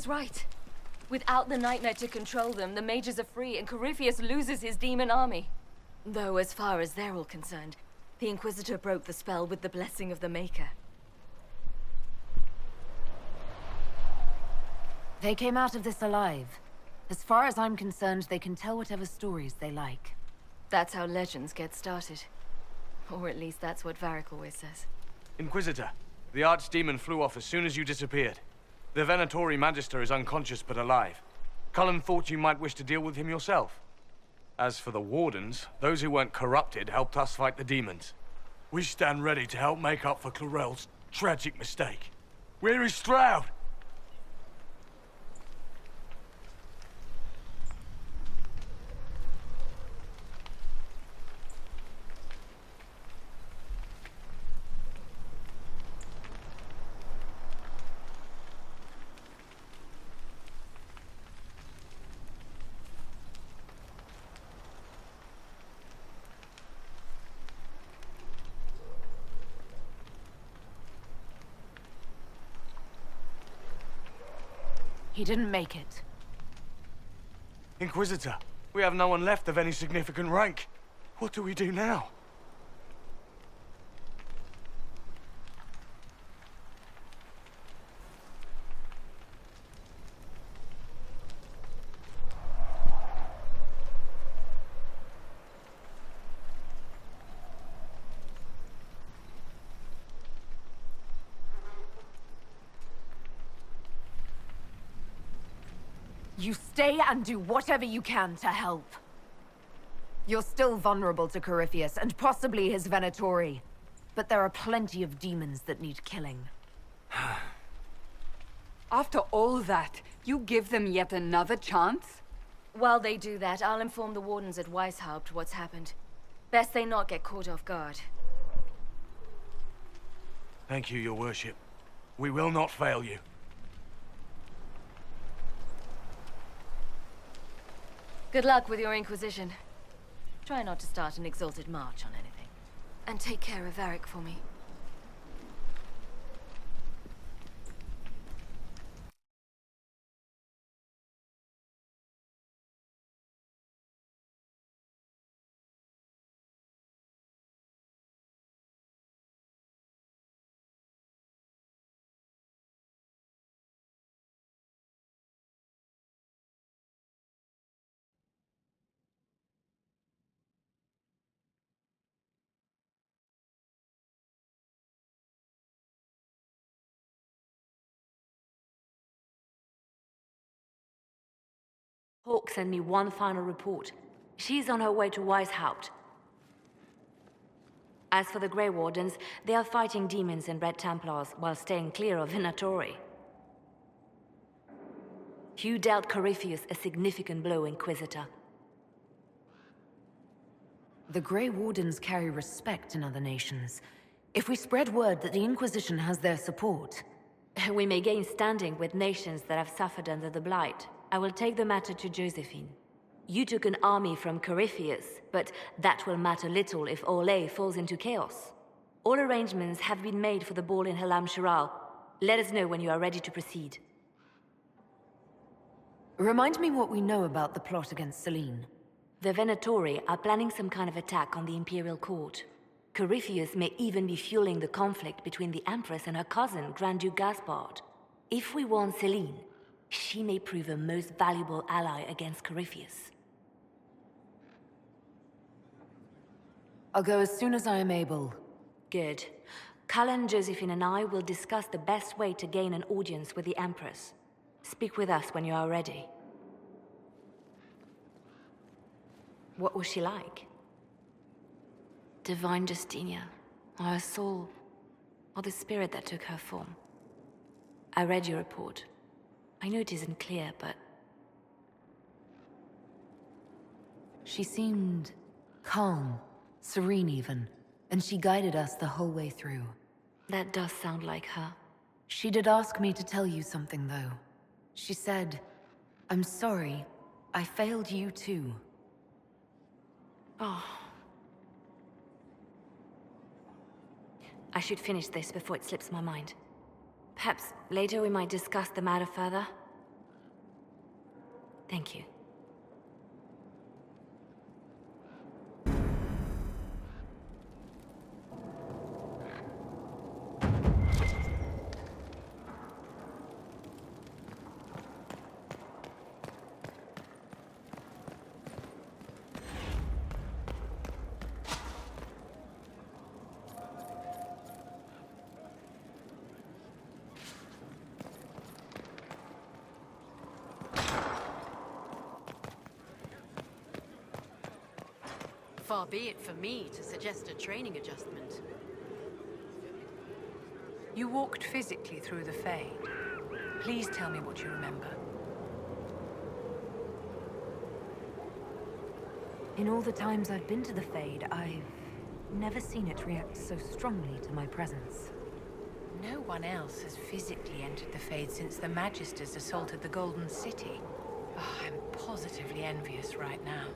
was right. Without the Nightmare to control them, the mages are free and Corypheus loses his demon army. Though as far as they're all concerned, the Inquisitor broke the spell with the blessing of the Maker. They came out of this alive. As far as I'm concerned, they can tell whatever stories they like. That's how legends get started. Or at least that's what Varric always says. Inquisitor, the Archdemon flew off as soon as you disappeared. The Venatori Magister is unconscious but alive. Cullen thought you might wish to deal with him yourself. As for the Wardens, those who weren't corrupted helped us fight the demons. We stand ready to help make up for Clarel's tragic mistake. Where is Stroud? He didn't make it. Inquisitor, we have no one left of any significant rank. What do we do now? You stay and do whatever you can to help. You're still vulnerable to Corypheus, and possibly his Venatori. But there are plenty of demons that need killing. After all that, you give them yet another chance? While they do that, I'll inform the Wardens at Weishaupt what's happened. Best they not get caught off guard. Thank you, your worship. We will not fail you. Good luck with your Inquisition. Try not to start an exalted march on anything. And take care of Varric for me. Hawk sent me one final report. She's on her way to Weishaupt. As for the Grey Wardens, they are fighting demons and Red Templars while staying clear of Venatori. You dealt Corypheus a significant blow, Inquisitor. The Grey Wardens carry respect in other nations. If we spread word that the Inquisition has their support... We may gain standing with nations that have suffered under the Blight. I will take the matter to Josephine. You took an army from Corypheus, but that will matter little if Aellyce falls into chaos. All arrangements have been made for the ball in Halam Shiral. Let us know when you are ready to proceed. Remind me what we know about the plot against Selene. The Venatori are planning some kind of attack on the Imperial Court. Corypheus may even be fueling the conflict between the Empress and her cousin, Grand Duke Gaspard. If we warn Selene, she may prove a most valuable ally against Corypheus. I'll go as soon as I am able. Good. Cullen, Josephine and I will discuss the best way to gain an audience with the Empress. Speak with us when you are ready. What was she like? Divine Justinia, or her soul, or the spirit that took her form. I read your report. I know it isn't clear, but... She seemed calm, serene even, and she guided us the whole way through. That does sound like her. She did ask me to tell you something, though. She said, "I'm sorry, I failed you too." Oh. I should finish this before it slips my mind. Perhaps later we might discuss the matter further. Thank you. Far be it for me to suggest a training adjustment. You walked physically through the Fade. Please tell me what you remember. In all the times I've been to the Fade, I've never seen it react so strongly to my presence. No one else has physically entered the Fade since the Magisters assaulted the Golden City. Oh, I'm positively envious right now.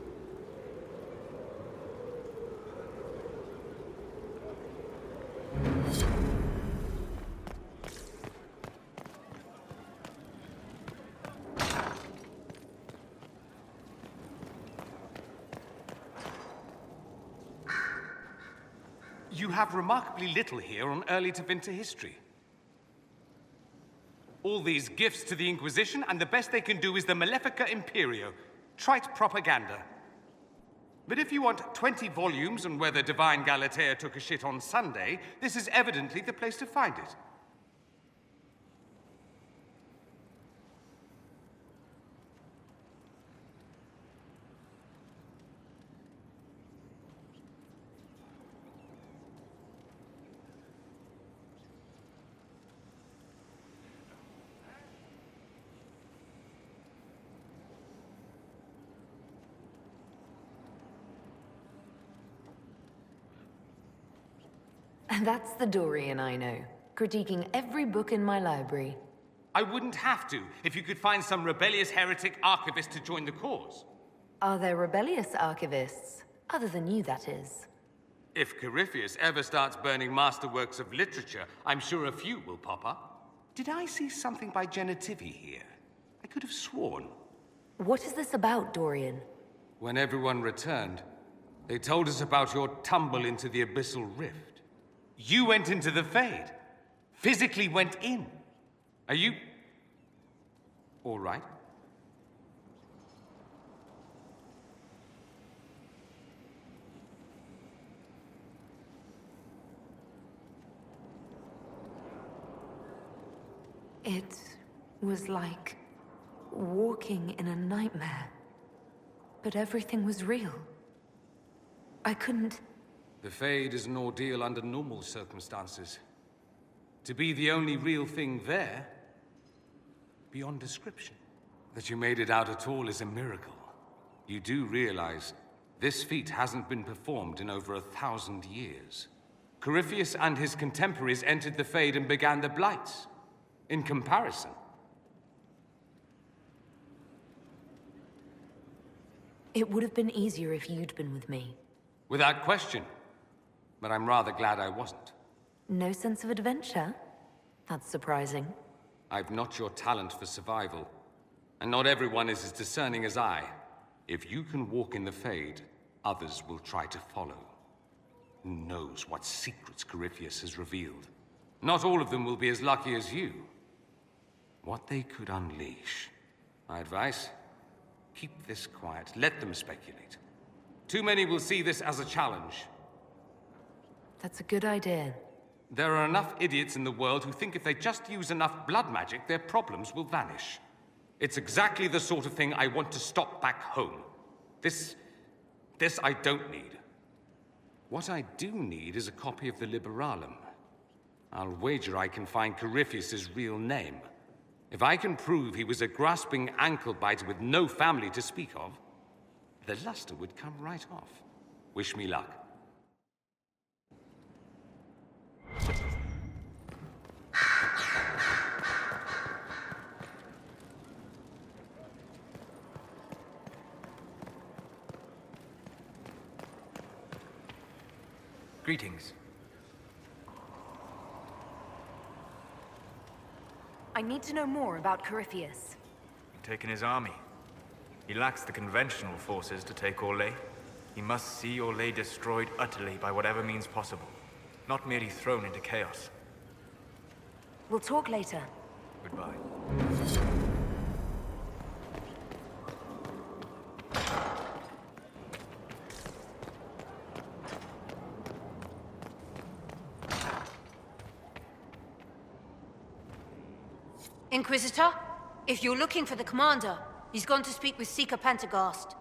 You have remarkably little here on early Tevinter history. All these gifts to the Inquisition, and the best they can do is the Malefica Imperio. Trite propaganda. But if you want 20 volumes on whether Divine Galatea took a shit on Sunday, this is evidently the place to find it. And that's the Dorian I know, critiquing every book in my library. I wouldn't have to if you could find some rebellious heretic archivist to join the cause. Are there rebellious archivists? Other than you, that is. If Corypheus ever starts burning masterworks of literature, I'm sure a few will pop up. Did I see something by Genitivi here? I could have sworn. What is this about, Dorian? When everyone returned, they told us about your tumble into the Abyssal Rift. You went into the Fade. Physically went in. Are you... all right? It was like walking in a nightmare. But everything was real. I couldn't... The Fade is an ordeal under normal circumstances. To be the only real thing there, beyond description. That you made it out at all is a miracle. You do realize this feat hasn't been performed in over 1,000 years. Corypheus and his contemporaries entered the Fade and began the Blights. In comparison. It would have been easier if you'd been with me. Without question. But I'm rather glad I wasn't. No sense of adventure? That's surprising. I've not your talent for survival. And not everyone is as discerning as I. If you can walk in the Fade, others will try to follow. Who knows what secrets Corypheus has revealed? Not all of them will be as lucky as you. What they could unleash. My advice? Keep this quiet. Let them speculate. Too many will see this as a challenge. That's a good idea. There are enough idiots in the world who think if they just use enough blood magic, their problems will vanish. It's exactly the sort of thing I want to stop back home. This I don't need. What I do need is a copy of the Liberalum. I'll wager I can find Corypheus's real name. If I can prove he was a grasping ankle-biter with no family to speak of, the luster would come right off. Wish me luck. Greetings. I need to know more about Corypheus. Taken his army. He lacks the conventional forces to take Aellyce. He must see Aellyce destroyed utterly by whatever means possible, not merely thrown into chaos. We'll talk later. Goodbye. Inquisitor, if you're looking for the commander, he's gone to speak with Seeker Pentagast.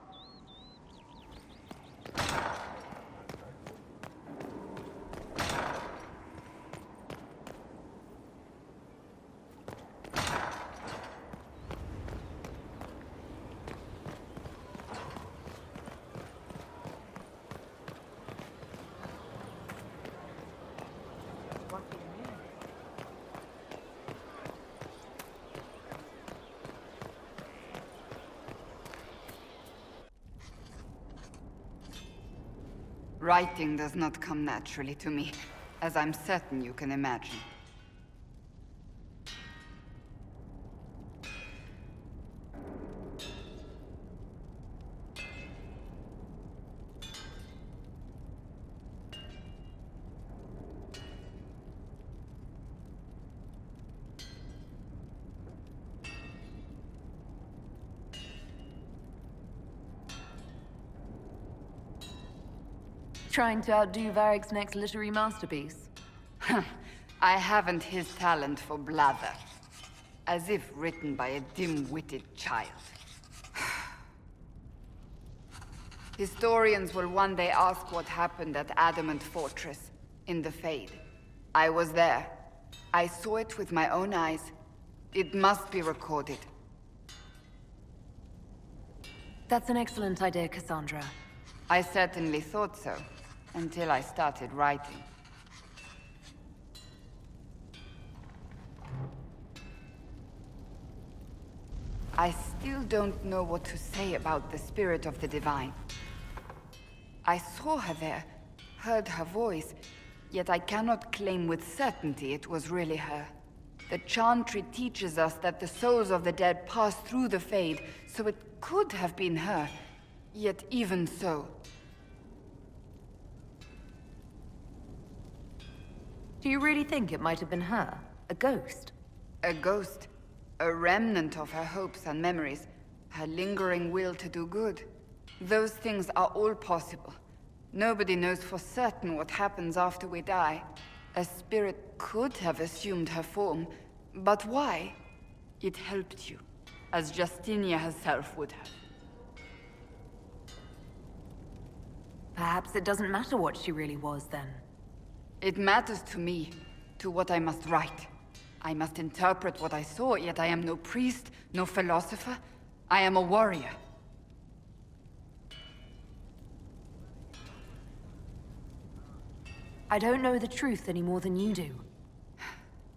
Writing does not come naturally to me, as I'm certain you can imagine. Trying to outdo Varric's next literary masterpiece? I haven't his talent for blather. As if written by a dim-witted child. Historians will one day ask what happened at Adamant Fortress, in the Fade. I was there. I saw it with my own eyes. It must be recorded. That's an excellent idea, Cassandra. I certainly thought so, until I started writing. I still don't know what to say about the spirit of the divine. I saw her there, heard her voice, yet I cannot claim with certainty it was really her. The Chantry teaches us that the souls of the dead pass through the Fade, so it could have been her. Yet even so... Do you really think it might have been her? A ghost? A ghost. A remnant of her hopes and memories. Her lingering will to do good. Those things are all possible. Nobody knows for certain what happens after we die. A spirit could have assumed her form, but why? It helped you, as Justinia herself would have. Perhaps it doesn't matter what she really was, then. It matters to me, to what I must write. I must interpret what I saw, yet I am no priest, no philosopher. I am a warrior. I don't know the truth any more than you do.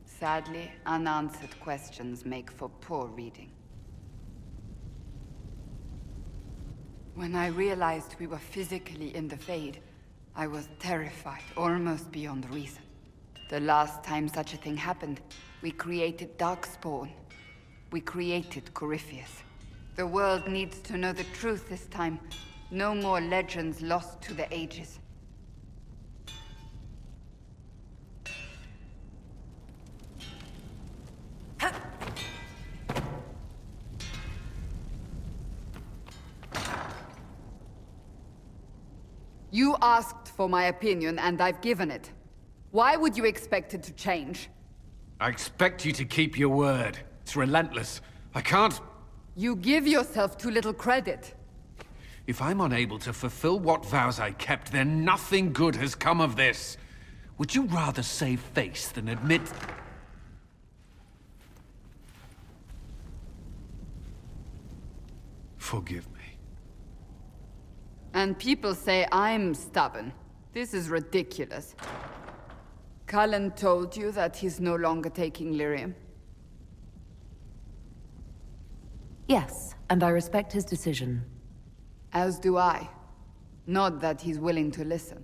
Sadly, unanswered questions make for poor reading. When I realized we were physically in the Fade, I was terrified, almost beyond reason. The last time such a thing happened, we created Darkspawn. We created Corypheus. The world needs to know the truth this time. No more legends lost to the ages. You asked for my opinion, and I've given it. Why would you expect it to change? I expect you to keep your word. It's relentless. I can't... You give yourself too little credit. If I'm unable to fulfill what vows I kept, then nothing good has come of this. Would you rather save face than admit... Forgive me. And people say I'm stubborn. This is ridiculous. Cullen told you that he's no longer taking lyrium? Yes, and I respect his decision. As do I. Not that he's willing to listen.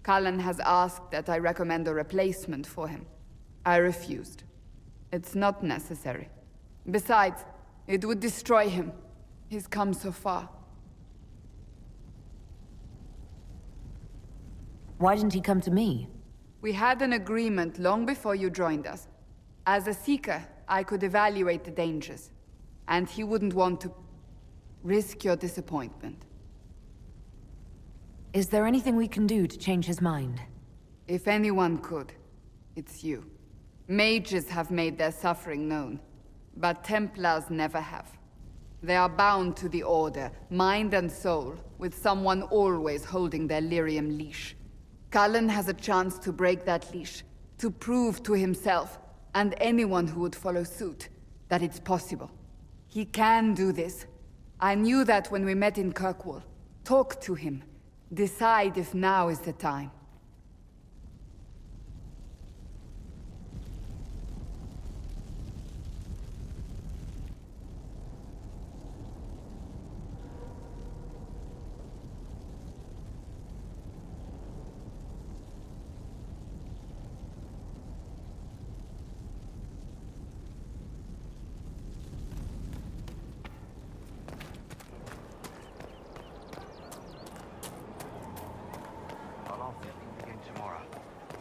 Cullen has asked that I recommend a replacement for him. I refused. It's not necessary. Besides, it would destroy him. He's come so far. Why didn't he come to me? We had an agreement long before you joined us. As a Seeker, I could evaluate the dangers. And he wouldn't want to risk your disappointment. Is there anything we can do to change his mind? If anyone could, it's you. Mages have made their suffering known, but Templars never have. They are bound to the Order, mind and soul, with someone always holding their lyrium leash. Cullen has a chance to break that leash, to prove to himself, and anyone who would follow suit, that it's possible. He can do this. I knew that when we met in Kirkwall. Talk to him. Decide if now is the time.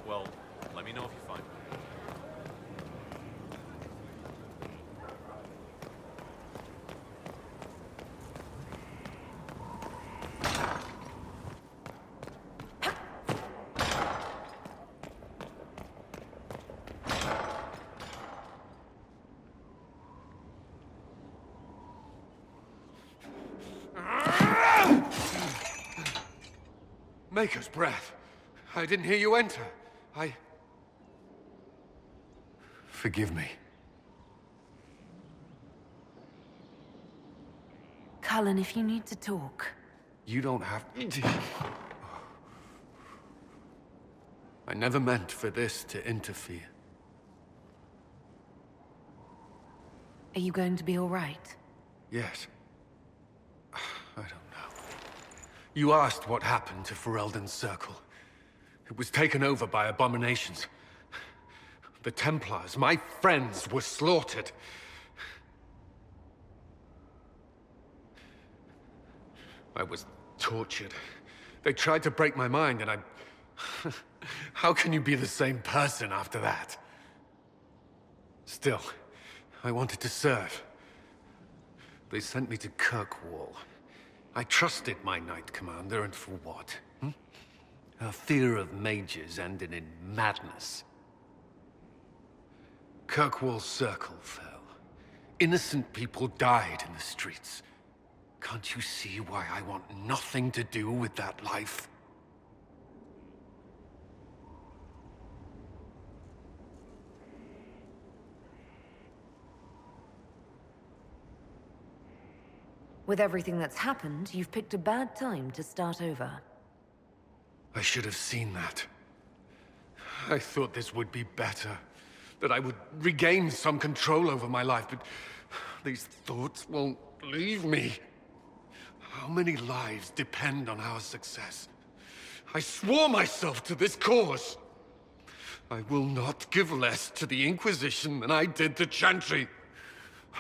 Well, let me know if you find me. Maker's breath. I didn't hear you enter. Forgive me. Cullen, if you need to talk. You don't have to. I never meant for this to interfere. Are you going to be all right? Yes. I don't know. You asked what happened to Ferelden's Circle. It was taken over by abominations. The Templars, my friends, were slaughtered. I was tortured. They tried to break my mind, and I... How can you be the same person after that? Still, I wanted to serve. They sent me to Kirkwall. I trusted my Knight Commander, and for what? Her fear of mages ended in madness. Kirkwall's Circle fell. Innocent people died in the streets. Can't you see why I want nothing to do with that life? With everything that's happened, you've picked a bad time to start over. I should have seen that. I thought this would be better. That I would regain some control over my life, but these thoughts won't leave me. How many lives depend on our success? I swore myself to this cause. I will not give less to the Inquisition than I did to Chantry.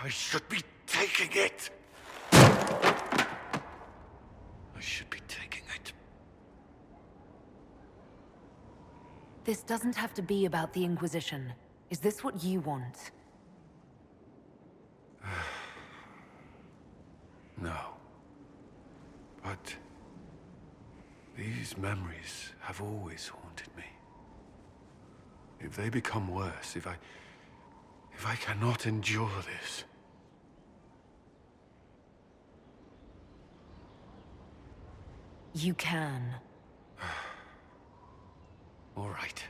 I should be taking it. I should be taking it. This doesn't have to be about the Inquisition. Is this what you want? No. But these memories have always haunted me. If they become worse, if I cannot endure this... You can. All right.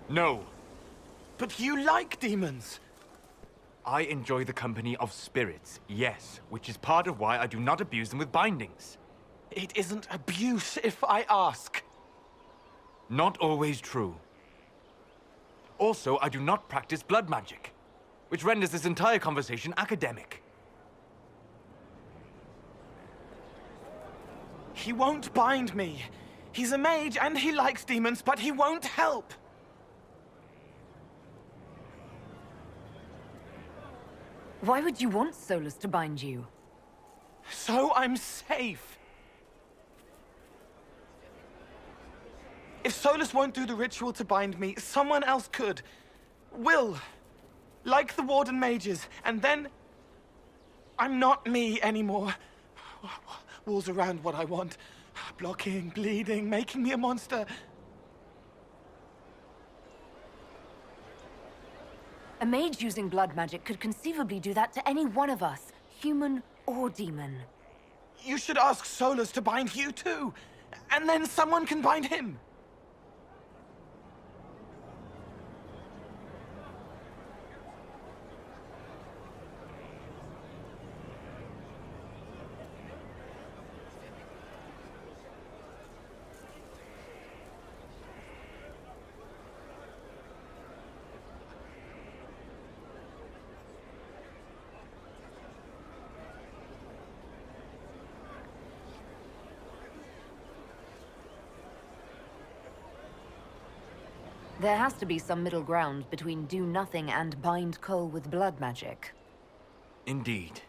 No. But you like demons! I enjoy the company of spirits, yes, which is part of why I do not abuse them with bindings. It isn't abuse if I ask. Not always true. Also, I do not practice blood magic, which renders this entire conversation academic. He won't bind me. He's a mage and he likes demons, but he won't help. Why would you want Solus to bind you? So I'm safe. If Solus won't do the ritual to bind me, someone else could. Will. Like the Warden mages, and then... I'm not me anymore. Walls around what I want. Blocking, bleeding, making me a monster. A mage using blood magic could conceivably do that to any one of us, human or demon. You should ask Solus to bind you too, and then someone can bind him. There has to be some middle ground between do nothing and bind Cole with blood magic. Indeed.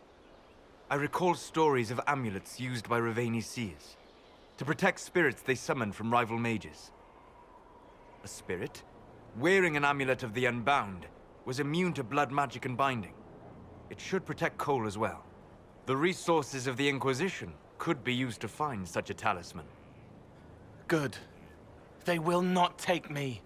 I recall stories of amulets used by Ravani's seers to protect spirits they summoned from rival mages. A spirit, wearing an amulet of the Unbound, was immune to blood magic and binding. It should protect Cole as well. The resources of the Inquisition could be used to find such a talisman. Good. They will not take me.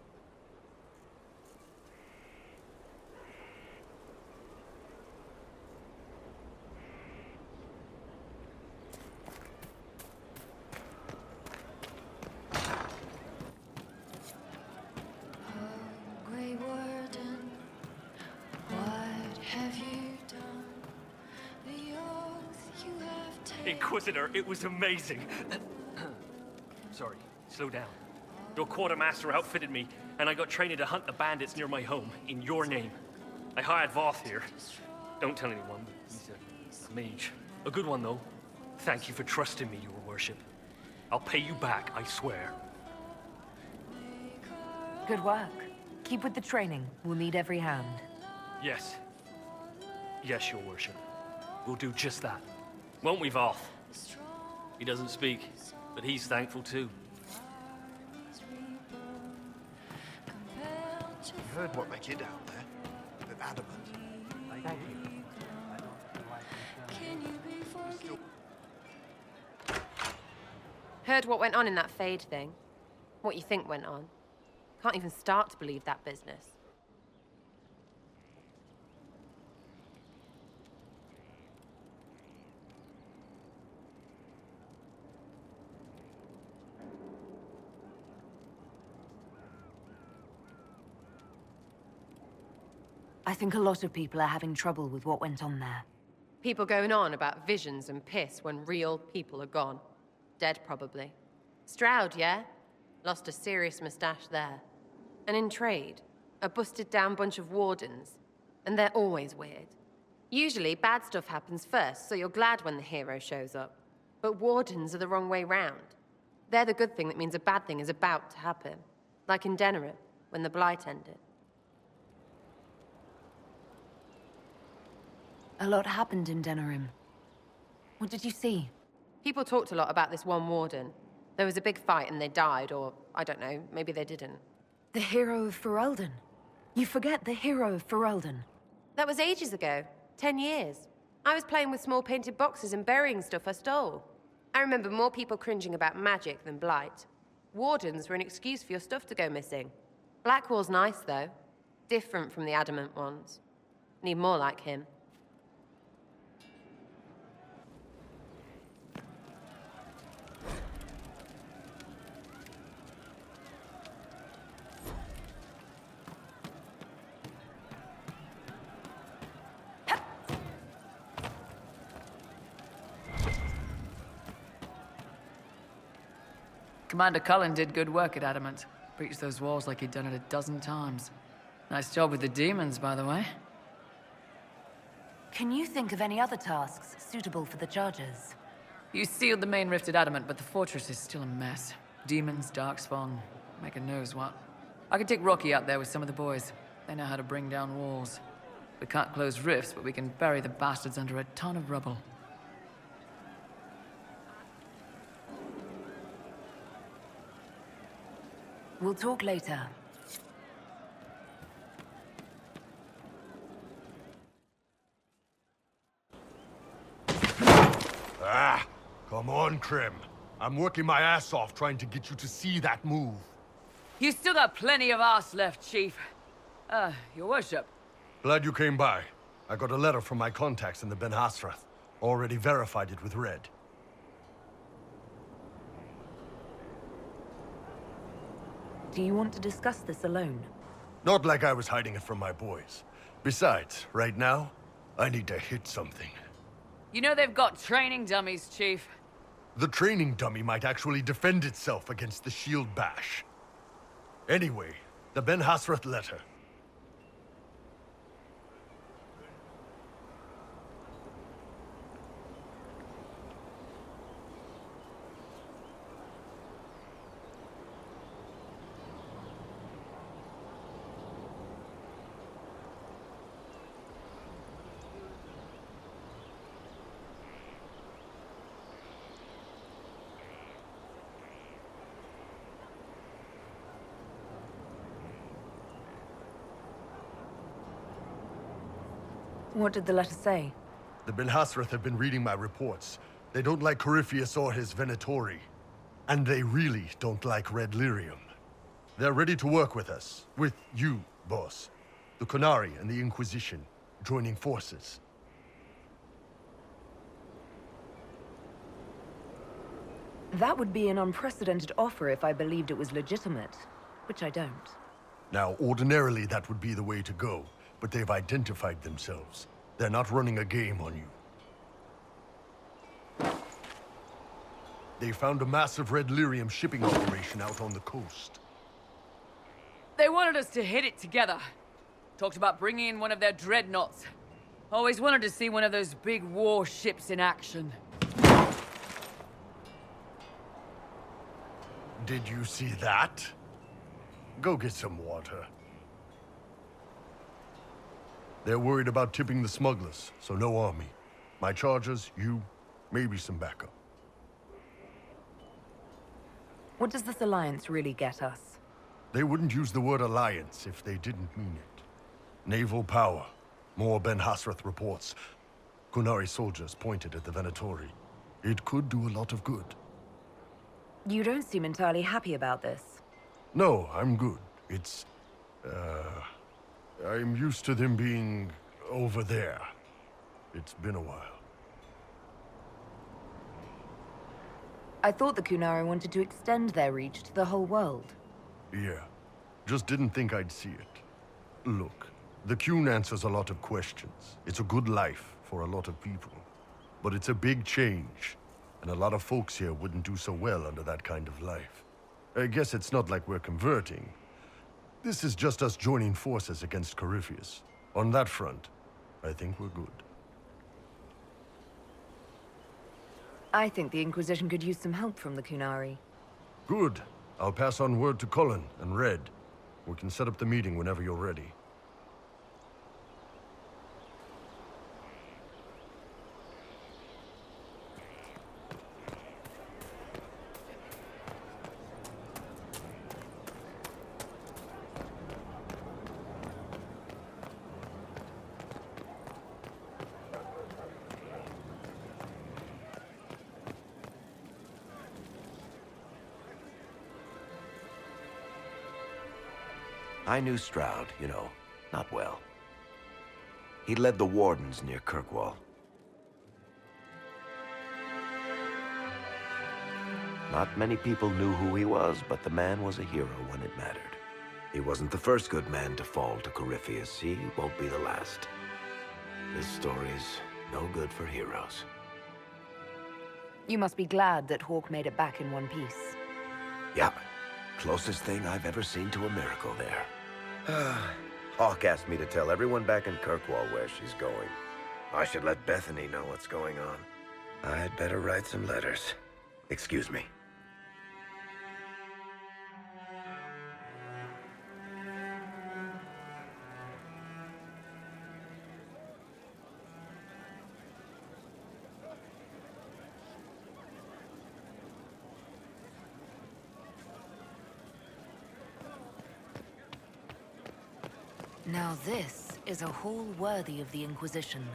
Inquisitor, it was amazing. Sorry, slow down. Your quartermaster outfitted me, and I got trained to hunt the bandits near my home, in your name. I hired Voth here. Don't tell anyone, but he's a mage. A good one, though. Thank you for trusting me, your worship. I'll pay you back, I swear. Good work. Keep with the training. We'll need every hand. Yes. Yes, your worship. We'll do just that. Won't we, Voth? He doesn't speak, but he's thankful too. You heard what they did out there with Adamant. Thank you. Heard what went on in that Fade thing? What you think went on? Can't even start to believe that business. I think a lot of people are having trouble with what went on there. People going on about visions and piss when real people are gone. Dead, probably. Stroud, yeah? Lost a serious mustache there. And in trade, a busted-down bunch of wardens. And they're always weird. Usually, bad stuff happens first, so you're glad when the hero shows up. But wardens are the wrong way round. They're the good thing that means a bad thing is about to happen. Like in Denerim, when the Blight ended. A lot happened in Denerim. What did you see? People talked a lot about this one warden. There was a big fight and they died, or, I don't know, maybe they didn't. The hero of Ferelden. You forget the hero of Ferelden. That was ages ago. 10 years. I was playing with small painted boxes and burying stuff I stole. I remember more people cringing about magic than Blight. Wardens were an excuse for your stuff to go missing. Blackwall's nice, though. Different from the adamant ones. Need more like him. Commander Cullen did good work at Adamant. Breached those walls like he'd done it a dozen times. Nice job with the demons, by the way. Can you think of any other tasks suitable for the Chargers? You sealed the main rift at Adamant, but the fortress is still a mess. Demons, Darkspawn, maker knows what. I could take Rocky out there with some of the boys. They know how to bring down walls. We can't close rifts, but we can bury the bastards under a ton of rubble. We'll talk later. Ah, come on, Krim. I'm working my ass off trying to get you to see that move. You still got plenty of arse left, Chief. Your worship. Glad you came by. I got a letter from my contacts in the Ben Hasrath. Already verified it with Red. Do you want to discuss this alone? Not like I was hiding it from my boys. Besides, right now, I need to hit something. You know they've got training dummies, Chief. The training dummy might actually defend itself against the shield bash. Anyway, the Ben Hasrath letter. What did the letter say? The Ben Hasrath have been reading my reports. They don't like Corypheus or his Venatori. And they really don't like Red Lyrium. They're ready to work with us. With you, boss. The Qunari and the Inquisition, joining forces. That would be an unprecedented offer if I believed it was legitimate, which I don't. Now, ordinarily that would be the way to go, but they've identified themselves. They're not running a game on you. They found a massive Red Lyrium shipping operation out on the coast. They wanted us to hit it together. Talked about bringing in one of their dreadnoughts. Always wanted to see one of those big warships in action. Did you see that? Go get some water. They're worried about tipping the smugglers, so no army. My chargers, you, maybe some backup. What does this alliance really get us? They wouldn't use the word alliance if they didn't mean it. Naval power. More Ben Hasrath reports. Qunari soldiers pointed at the Venatori. It could do a lot of good. You don't seem entirely happy about this. No, I'm good. It's... I'm used to them being over there. It's been a while. I thought the Qunari wanted to extend their reach to the whole world. Yeah. Just didn't think I'd see it. Look, the Qun answers a lot of questions. It's a good life for a lot of people. But it's a big change, and a lot of folks here wouldn't do so well under that kind of life. I guess it's not like we're converting. This is just us joining forces against Corypheus. On that front, I think we're good. I think the Inquisition could use some help from the Qunari. Good. I'll pass on word to Cullen and Red. We can set up the meeting whenever you're ready. I knew Stroud, you know, not well. He led the Wardens near Kirkwall. Not many people knew who he was, but the man was a hero when it mattered. He wasn't the first good man to fall to Corypheus. He won't be the last. This story's no good for heroes. You must be glad that Hawke made it back in one piece. Yep. Closest thing I've ever seen to a miracle there. Hawk asked me to tell everyone back in Kirkwall where she's going. I should let Bethany know what's going on. I'd better write some letters. Excuse me. Now this is a hall worthy of the Inquisition.